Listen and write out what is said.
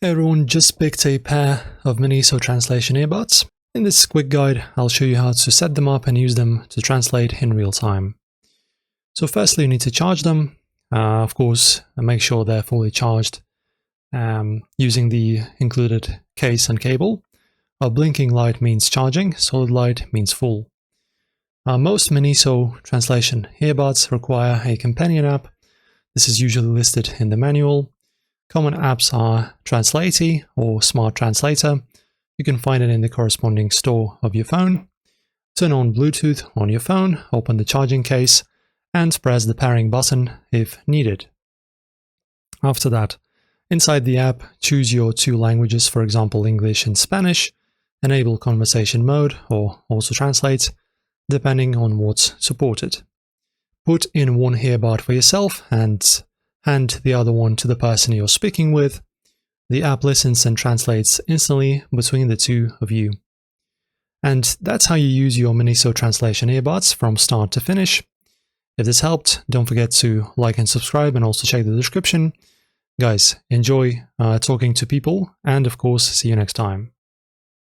Hey everyone, just picked a pair of Miniso Translation Earbuds. In this quick guide, I'll show you how to set them up and use them to translate in real time. So firstly, you need to charge them, of course, and make sure they're fully charged using the included case and cable. A blinking light means charging, solid light means full. Most Miniso Translation Earbuds require a companion app. This is usually listed in the manual. Common apps are Translator or Smart Translator. You can find it in the corresponding store of your phone. Turn on Bluetooth on your phone, open the charging case, and press the pairing button if needed. After that, inside the app, choose your two languages, for example English and Spanish, enable conversation mode or also translate, depending on what's supported. Put in one earbud for yourself and hand the other one to the person you're speaking with. The app listens and translates instantly between the two of you. And that's how you use your Miniso Translation Earbuds from start to finish. If this helped, don't forget to like and subscribe and also check the description. Guys, enjoy talking to people and of course, see you next time.